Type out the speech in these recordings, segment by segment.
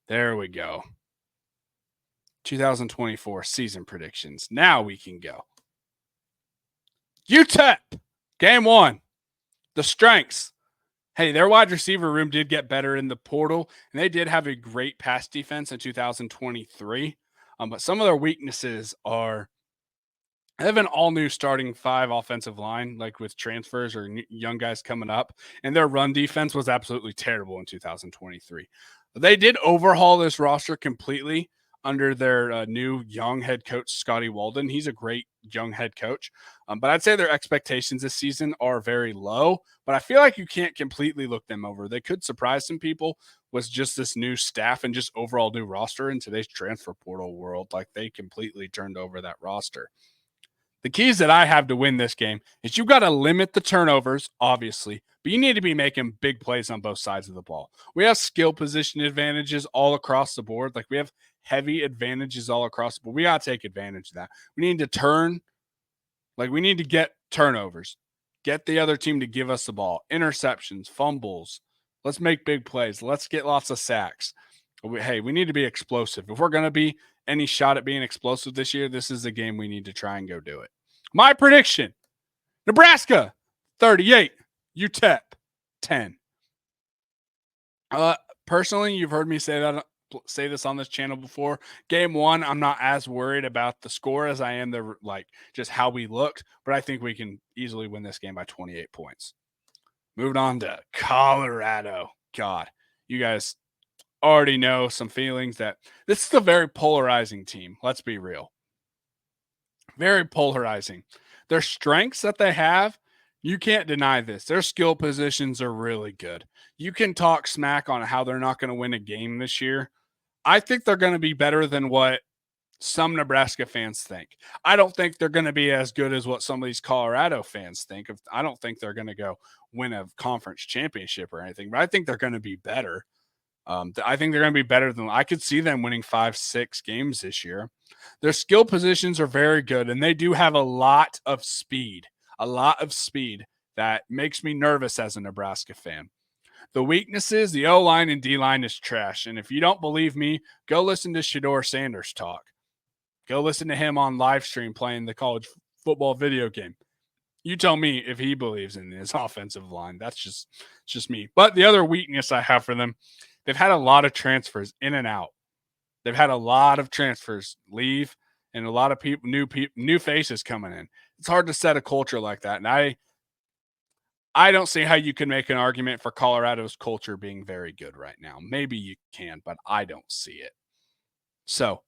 There we go. 2024 season predictions. Now we can go. UTEP, game one. The strengths. Hey, their wide receiver room did get better in the portal, and they did have a great pass defense in 2023. But some of their weaknesses are they have an all-new starting five offensive line, like with transfers or young guys coming up, and their run defense was absolutely terrible in 2023. They did overhaul this roster completely under their new young head coach, Scotty Walden. He's a great young head coach, but I'd say their expectations this season are very low, but I feel like you can't completely look them over. They could surprise some people with just this new staff and just overall new roster in today's transfer portal world. Like they completely turned over that roster. The keys that I have to win this game is you got to limit the turnovers, obviously, but you need to be making big plays on both sides of the ball. We have skill position advantages all across the board. Like we have heavy advantages all across the board. We got to take advantage of that. We need to turn, like we need to get turnovers, get the other team to give us the ball, interceptions, fumbles. Let's make big plays. Let's get lots of sacks. Hey, we need to be explosive. If we're going to be any shot at being explosive this year, this is the game we need to try and go do it. My prediction, Nebraska 38, UTEP 10. Personally, you've heard me say this on this channel before. Game one, I'm not as worried about the score as I am just how we looked, but I think we can easily win this game by 28 points. Moving on to Colorado. God, you guys already know some feelings that this is a very polarizing team. Let's be real. Very polarizing. Their strengths that they have, you can't deny this. Their skill positions are really good. You can talk smack on how they're not going to win a game this year. I think they're going to be better than what some Nebraska fans think. I don't think they're going to be as good as what some of these Colorado fans think. I don't think they're going to go win a conference championship or anything, but I think they're going to be better. I think they're going to be better than I could see them winning 5-6 games this year. Their skill positions are very good, and they do have a lot of speed that makes me nervous as a Nebraska fan. The weaknesses, the O-line and D-line is trash. And if you don't believe me, go listen to Shedeur Sanders talk. Go listen to him on live stream playing the college football video game. You tell me if he believes in his offensive line. That's just me. But the other weakness I have for them, they've had a lot of transfers in and out. They've had a lot of transfers leave and a lot of new faces coming in. It's hard to set a culture like that. And I don't see how you can make an argument for Colorado's culture being very good right now. Maybe you can, but I don't see it. So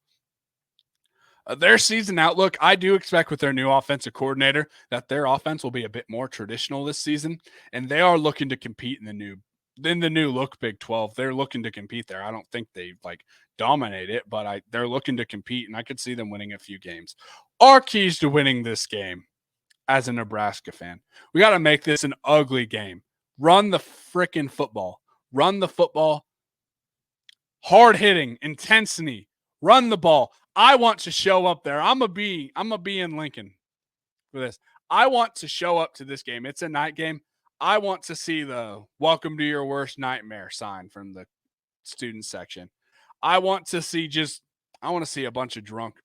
their season outlook, I do expect with their new offensive coordinator that their offense will be a bit more traditional this season, and they are looking to compete in the new look Big 12. They're looking to compete there. I don't think they dominate it, but they're looking to compete, and I could see them winning a few games. Our keys to winning this game as a Nebraska fan, we got to make this an ugly game. Run the freaking football. Run the football. Hard hitting, intensity. Run the ball. I want to show up there. I'm gonna be in Lincoln for this. I want to show up to this game. It's a night game. I want to see the "Welcome to your worst nightmare" sign from the student section. I want to see a bunch of drunk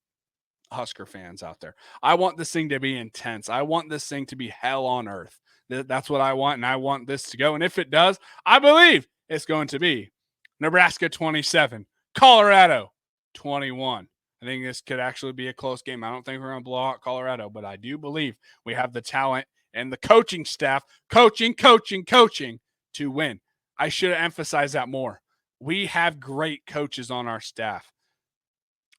Husker fans out there. I want this thing to be intense. I want this thing to be hell on earth. That's what I want, and I want this to go. And if it does, I believe it's going to be Nebraska 27, Colorado 21. I think this could actually be a close game. I don't think we're going to blow out Colorado, but I do believe we have the talent and the coaching staff, coaching to win. I should have emphasized that more. We have great coaches on our staff.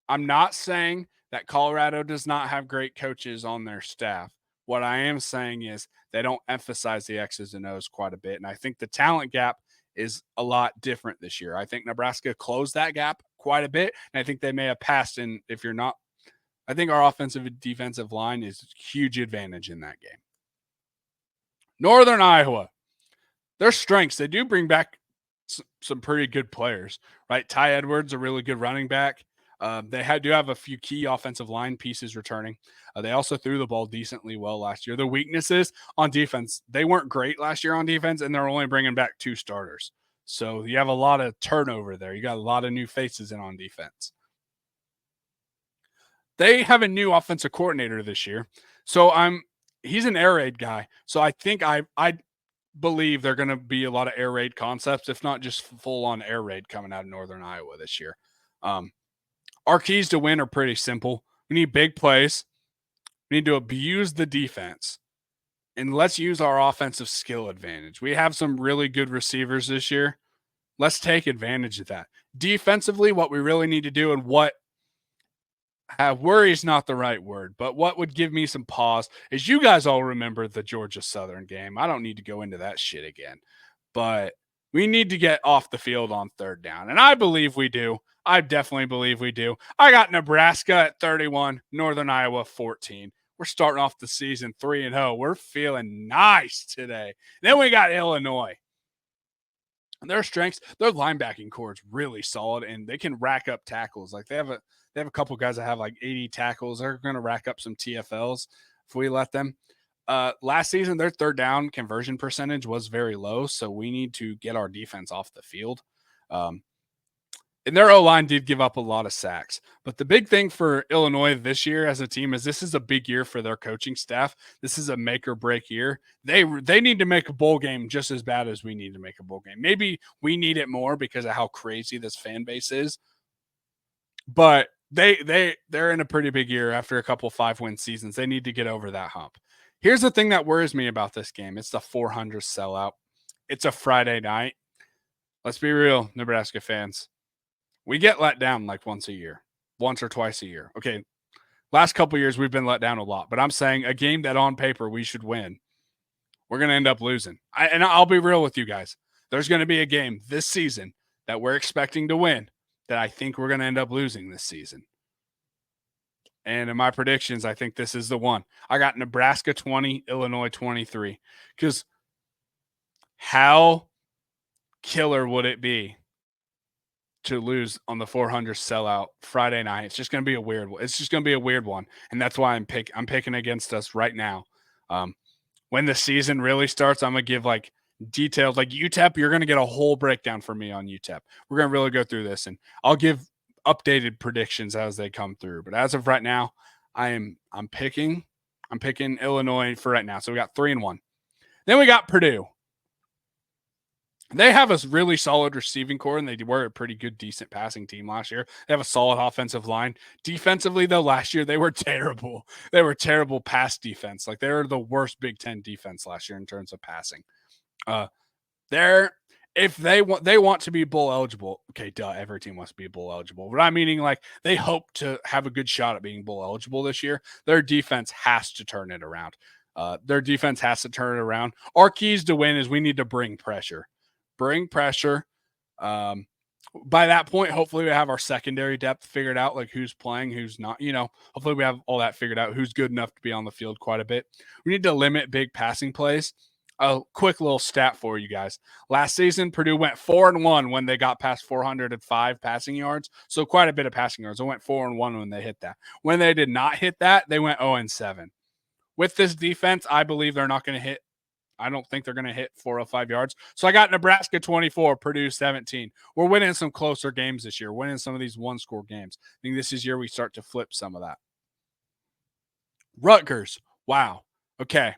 I'm not saying that Colorado does not have great coaches on their staff. What I am saying is they don't emphasize the X's and O's quite a bit. And I think the talent gap is a lot different this year. I think Nebraska closed that gap quite a bit. And I think they may have passed. And if you're not, I think our offensive and defensive line is a huge advantage in that game. Northern Iowa, their strengths, they do bring back some pretty good players, right? Ty Edwards, a really good running back. They do have a few key offensive line pieces returning. They also threw the ball decently well last year. The weaknesses on defense, they weren't great last year on defense, and they're only bringing back 2 starters. So you have a lot of turnover there. You got a lot of new faces in on defense. They have a new offensive coordinator this year. So he's an air raid guy. So I think I believe they're going to be a lot of air raid concepts, if not just full on air raid coming out of Northern Iowa this year. Our keys to win are pretty simple. We need big plays. We need to abuse the defense. And let's use our offensive skill advantage. We have some really good receivers this year. Let's take advantage of that. Defensively, what we really need to do and what worry is not the right word, but what would give me some pause is you guys all remember the Georgia Southern game. I don't need to go into that shit again, but we need to get off the field on third down. And I believe we do. I definitely believe we do. I got Nebraska at 31, Northern Iowa 14. We're starting off the season 3-0. We're feeling nice today. Then we got Illinois. Their strengths, their linebacking core is really solid, and they can rack up tackles. Like they have a couple guys that have like 80 tackles. They're going to rack up some TFLs if we let them. Last season, their third down conversion percentage was very low, so we need to get our defense off the field. And their O-line did give up a lot of sacks. But the big thing for Illinois this year as a team is this is a big year for their coaching staff. This is a make or break year. They need to make a bowl game just as bad as we need to make a bowl game. Maybe we need it more because of how crazy this fan base is. But they're in a pretty big year after a couple 5-win seasons. They need to get over that hump. Here's the thing that worries me about this game. It's the 400 sellout. It's a Friday night. Let's be real, Nebraska fans. We get let down like once or twice a year. Okay, last couple years we've been let down a lot, but I'm saying a game that on paper we should win, we're going to end up losing. And I'll be real with you guys. There's going to be a game this season that we're expecting to win that I think we're going to end up losing this season. And in my predictions, I think this is the one. I got Nebraska 20, Illinois 23. Because how killer would it be to lose on the 400 sellout Friday night? It's just going to be a weird one. It's just going to be a weird one. And that's why I'm picking against us right now. When the season really starts, I'm going to give like details like UTEP. You're going to get a whole breakdown from me on UTEP. We're going to really go through this and I'll give updated predictions as they come through. But as of right now, I'm picking Illinois for right now. So we got 3-1. Then we got Purdue. They have a really solid receiving core, and they were a pretty good, decent passing team last year. They have a solid offensive line. Defensively, though, last year they were terrible. They were terrible pass defense. Like they were the worst Big Ten defense last year in terms of passing. If they want to be bowl eligible. Okay, duh, every team wants to be bowl eligible. But I'm meaning like they hope to have a good shot at being bowl eligible this year. Their defense has to turn it around. Their defense has to turn it around. Our keys to win is we need to bring pressure. Bring pressure. By that point, hopefully we have our secondary depth figured out, like who's playing, who's not. Hopefully we have all that figured out, who's good enough to be on the field quite a bit. We need to limit big passing plays. A quick little stat for you guys. Last season, Purdue went 4-1 when they got past 405 passing yards. So quite a bit of passing yards. They went 4-1 when they hit that. When they did not hit that, they went 0-7. With this defense, I believe they're not going to hit. I don't think they're going to hit 405 yards. So I got Nebraska 24, Purdue 17. We're winning some closer games this year, winning some of these one-score games. I think this is year we start to flip some of that. Rutgers. Wow. Okay.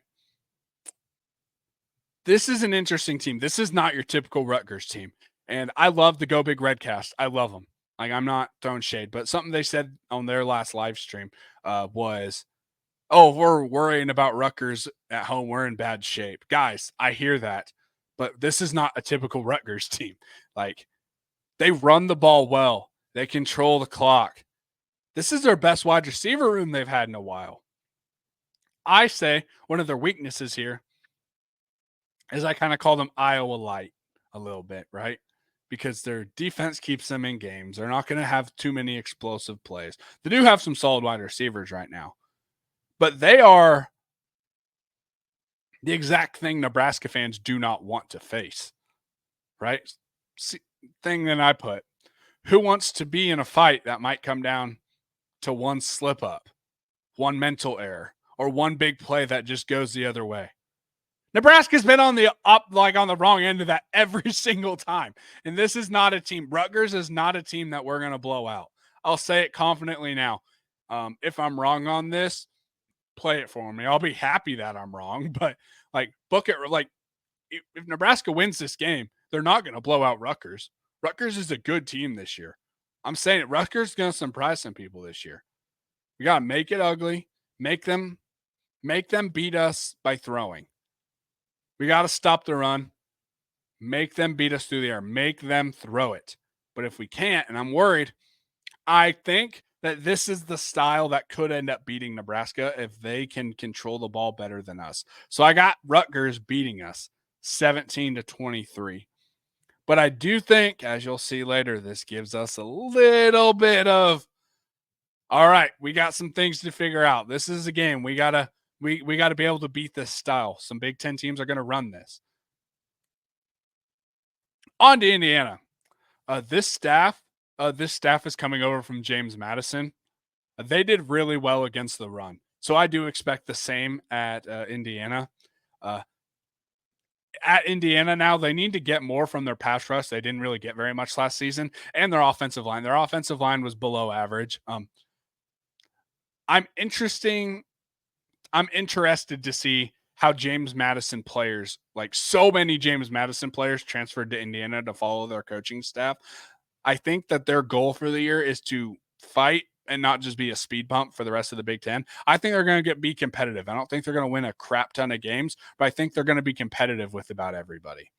This is an interesting team. This is not your typical Rutgers team. And I love the Go Big Red cast. I love them. Like, I'm not throwing shade, but something they said on their last live stream was, oh, we're worrying about Rutgers at home. We're in bad shape. Guys, I hear that, but this is not a typical Rutgers team. Like, they run the ball well. They control the clock. This is their best wide receiver room they've had in a while. I say one of their weaknesses here is I kind of call them Iowa light a little bit, right? Because their defense keeps them in games. They're not going to have too many explosive plays. They do have some solid wide receivers right now. But they are the exact thing Nebraska fans do not want to face, right? Thing that I put. Who wants to be in a fight that might come down to one slip up, one mental error, or one big play that just goes the other way? Nebraska's been on the on the wrong end of that every single time. And this is not a team. Rutgers is not a team that we're going to blow out. I'll say it confidently now. If I'm wrong on this, play it for me. I'll be happy that I'm wrong, but book it. If Nebraska wins this game, they're not going to blow out Rutgers. Rutgers is a good team this year. I'm saying it. Rutgers is going to surprise some people this year. We got to make it ugly. Make them beat us by throwing. We got to stop the run. Make them beat us through the air. Make them throw it. But if we can't, and I'm worried, I think that this is the style that could end up beating Nebraska if they can control the ball better than us. So I got Rutgers beating us 17-23. But I do think, as you'll see later, this gives us a little bit of, all right, we got some things to figure out. This is a game. We gotta be able to beat this style. Some Big Ten teams are going to run this. On to Indiana. This staff is coming over from James Madison. They did really well against the run. So I do expect the same at Indiana. At Indiana now, they need to get more from their pass rush. They didn't really get very much last season. And their offensive line. Their offensive line was below average. I'm interested to see how James Madison players, like so many James Madison players, transferred to Indiana to follow their coaching staff. I think that their goal for the year is to fight and not just be a speed bump for the rest of the Big Ten. I think they're going to be competitive. I don't think they're going to win a crap ton of games, but I think they're going to be competitive with about everybody.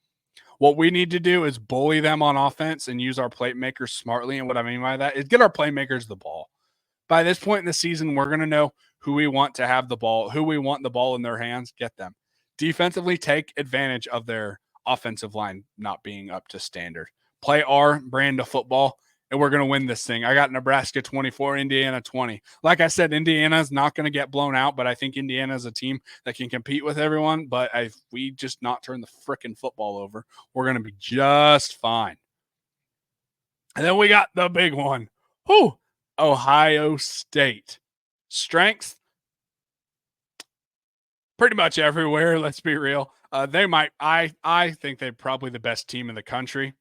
What we need to do is bully them on offense and use our playmakers smartly. And what I mean by that is get our playmakers the ball. By this point in the season, we're going to know who we want to have the ball, who we want the ball in their hands, get them. Defensively, take advantage of their offensive line not being up to standard. Play our brand of football, and we're going to win this thing. I got Nebraska 24, Indiana 20. Like I said, Indiana is not going to get blown out, but I think Indiana is a team that can compete with everyone. But if we just not turn the frickin' football over, we're going to be just fine. And then we got the big one. Whew. Ohio State. Strength, pretty much everywhere, let's be real. I think they're probably the best team in the country.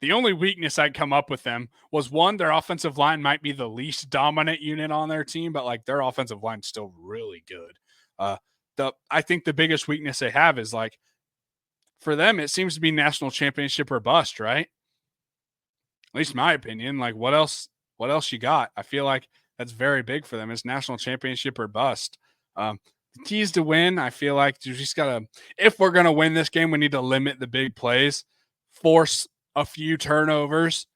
The only weakness I'd come up with them was one, their offensive line might be the least dominant unit on their team, but their offensive line's still really good. I think the biggest weakness they have is for them, it seems to be national championship or bust, right? At least my opinion. What else you got? I feel like that's very big for them. It's national championship or bust. The keys to win, I feel like you just gotta, if we're gonna win this game, we need to limit the big plays, force a few turnovers,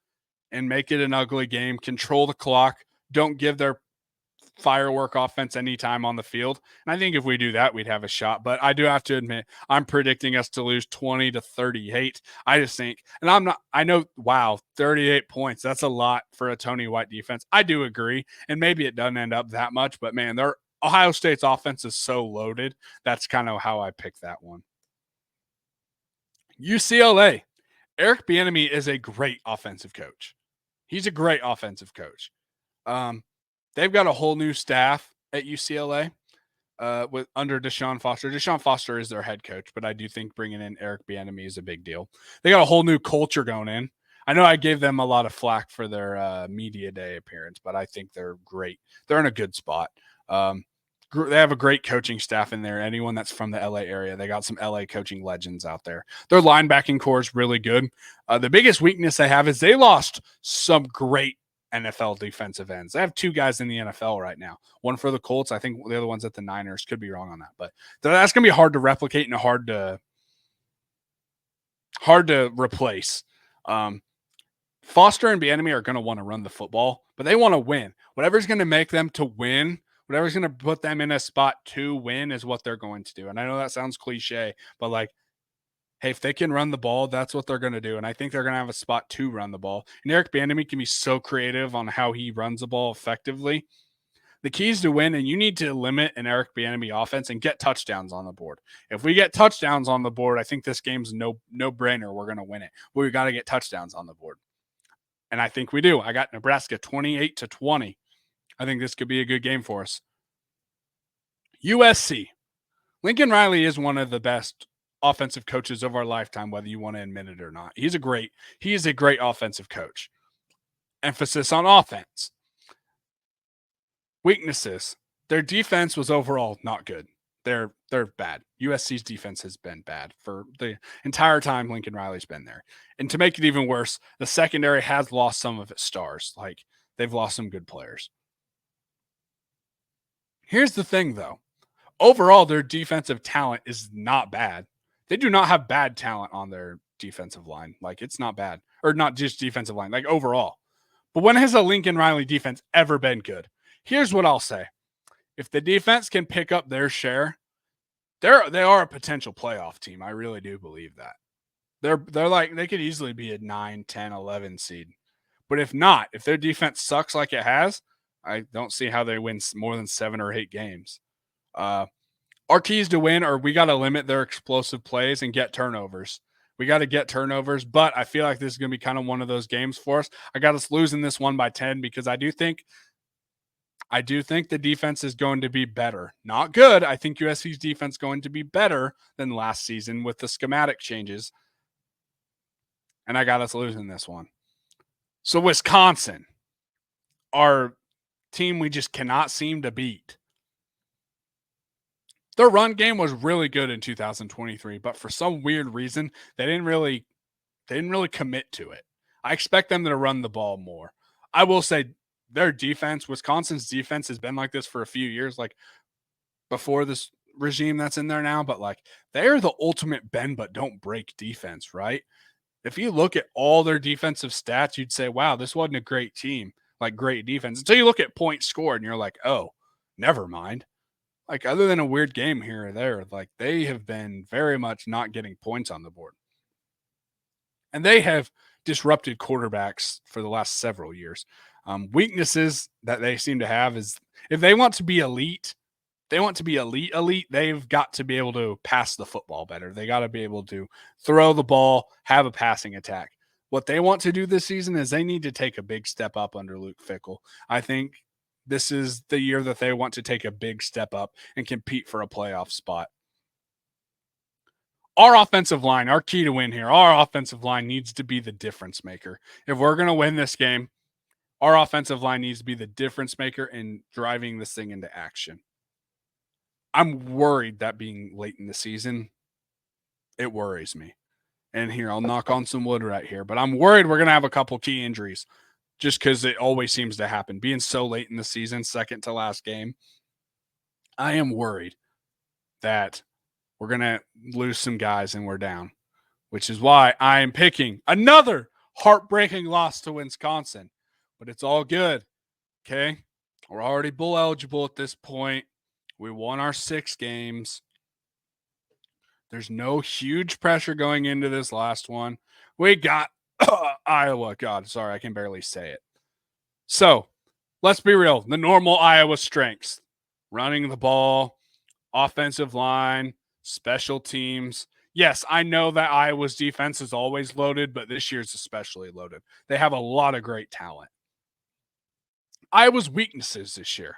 and make it an ugly game. Control the clock. Don't give their firework offense any time on the field. And I think if we do that, we'd have a shot. But I do have to admit, I'm predicting us to lose 20-38. I just think, and I know, wow, 38 points. That's a lot for a Tony White defense. I do agree. And maybe it doesn't end up that much, but man, Ohio State's offense is so loaded. That's kind of how I picked that one. UCLA. Eric Bieniemy is a great offensive coach. He's a great offensive coach. They've got a whole new staff at UCLA with under Deshaun Foster. Deshaun Foster is their head coach, but I do think bringing in Eric Bieniemy is a big deal. They got a whole new culture going in. I know I gave them a lot of flack for their media day appearance, but I think they're great. They're in a good spot. They have a great coaching staff in there. Anyone that's from the LA area, they got some LA coaching legends out there. Their linebacking core is really good. The biggest weakness they have is they lost some great NFL defensive ends. They have two guys in the NFL right now. One for the Colts. I think the other one's at the Niners. Could be wrong on that, but that's going to be hard to replicate and hard to replace. Foster and Bieniemy are going to want to run the football, but they want to win. Whatever's going to make them to win, whatever's going to put them in a spot to win is what they're going to do. And I know that sounds cliche, but hey, if they can run the ball, that's what they're going to do. And I think they're going to have a spot to run the ball. And Eric Bieniemy can be so creative on how he runs the ball effectively. The keys to win, and you need to limit an Eric Bieniemy offense and get touchdowns on the board. If we get touchdowns on the board, I think this game's no brainer. We're going to win it. But we got to get touchdowns on the board. And I think we do. I got Nebraska 28-20. I think this could be a good game for us. USC. Lincoln Riley is one of the best offensive coaches of our lifetime, whether you want to admit it or not. He is a great offensive coach. Emphasis on offense. Weaknesses. Their defense was overall not good. They're bad. USC's defense has been bad for the entire time Lincoln Riley's been there. And to make it even worse, the secondary has lost some of its stars. Like, they've lost some good players. Here's the thing, though. Overall, their defensive talent is not bad. They do not have bad talent on their defensive line. Like, it's not bad. Or not just defensive line, like overall. But when has a Lincoln Riley defense ever been good? Here's what I'll say. If the defense can pick up their share, they are a potential playoff team. I really do believe that. They're like, they could easily be a 9, 10, 11 seed. But if not, if their defense sucks like it has, I don't see how they win more than 7 or 8 games. Our keys to win are we got to limit their explosive plays and get turnovers. We got to get turnovers, but I feel like this is going to be kind of one of those games for us. I got us losing this one by 10 because I do think the defense is going to be better. Not good. I think USC's defense is going to be better than last season with the schematic changes. And I got us losing this one. So Wisconsin, our team we just cannot seem to beat. Their run game was really good in 2023, but for some weird reason, they didn't really commit to it. I expect them to run the ball more. I will say their defense, Wisconsin's defense has been like this for a few years, like before this regime that's in there now, but like they're the ultimate bend but don't break defense, right? If you look at all their defensive stats, you'd say, wow, this wasn't a great team, like great defense. Until you look at points scored and you're like, oh, never mind. Like, other than a weird game here or there, like they have been very much not getting points on the board. And they have disrupted quarterbacks for the last several years. Weaknesses that they seem to have is if they want to be elite, they've got to be able to pass the football better. They got to be able to throw the ball, have a passing attack. What they want to do this season is they need to take a big step up under Luke Fickell. I think this is the year that they want to take a big step up and compete for a playoff spot. Our offensive line, our key to win here, our offensive line needs to be the difference maker. If we're going to win this game, our offensive line needs to be the difference maker in driving this thing into action. I'm worried that being late in the season, it worries me. And here, I'll knock on some wood right here, but I'm worried we're going to have a couple key injuries just because it always seems to happen. Being so late in the season, second to last game, I am worried that we're going to lose some guys and we're down, which is why I am picking another heartbreaking loss to Wisconsin. But it's all good, okay? We're already bowl eligible at this point. We won our 6 games. There's no huge pressure going into this last one. We got Iowa. God, sorry, I can barely say it. So, let's be real. The normal Iowa strengths. Running the ball, offensive line, special teams. Yes, I know that Iowa's defense is always loaded, but this year's especially loaded. They have a lot of great talent. Iowa's weaknesses this year.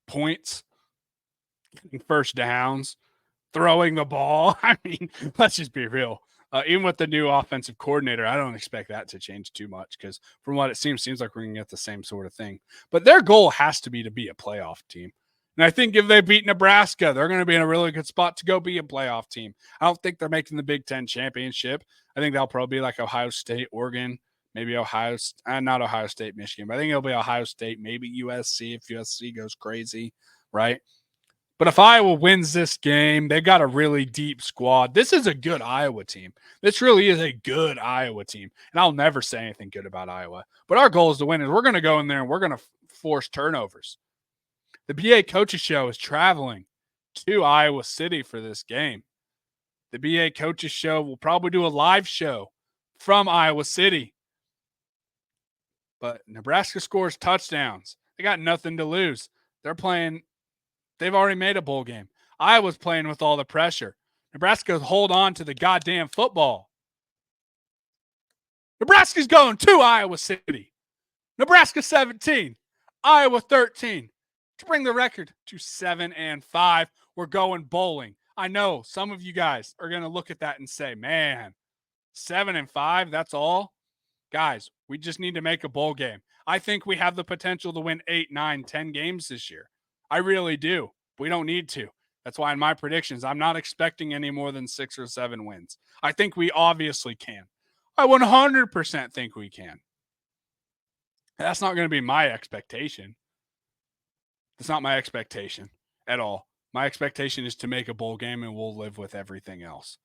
Points, first downs, throwing the ball. I mean, let's just be real. Even with the new offensive coordinator, I don't expect that to change too much because from what it seems like we're going to get the same sort of thing. But their goal has to be a playoff team. And I think if they beat Nebraska, they're going to be in a really good spot to go be a playoff team. I don't think they're making the Big Ten championship. I think they'll probably be like Ohio State, Oregon, maybe not Ohio State, Michigan, but I think it'll be Ohio State, maybe USC if USC goes crazy, right? But if Iowa wins this game, they've got a really deep squad. This is a good Iowa team. This really is a good Iowa team. And I'll never say anything good about Iowa. But our goal is to win. Is we're going to go in there and we're going to force turnovers. The BA Coaches Show is traveling to Iowa City for this game. The BA Coaches Show will probably do a live show from Iowa City. But Nebraska scores touchdowns. They got nothing to lose. They've already made a bowl game. Iowa's playing with all the pressure. Nebraska hold on to the goddamn football. Nebraska's going to Iowa City. Nebraska 17, Iowa 13. To bring the record to 7-5, we're going bowling. I know some of you guys are going to look at that and say, man, 7-5, that's all. Guys, we just need to make a bowl game. I think we have the potential to win 8, 9, 10 games this year. I really do. We don't need to. That's why in my predictions, I'm not expecting any more than 6 or 7 wins. I think we obviously can. I 100% think we can. That's not going to be my expectation. That's not my expectation at all. My expectation is to make a bowl game and we'll live with everything else.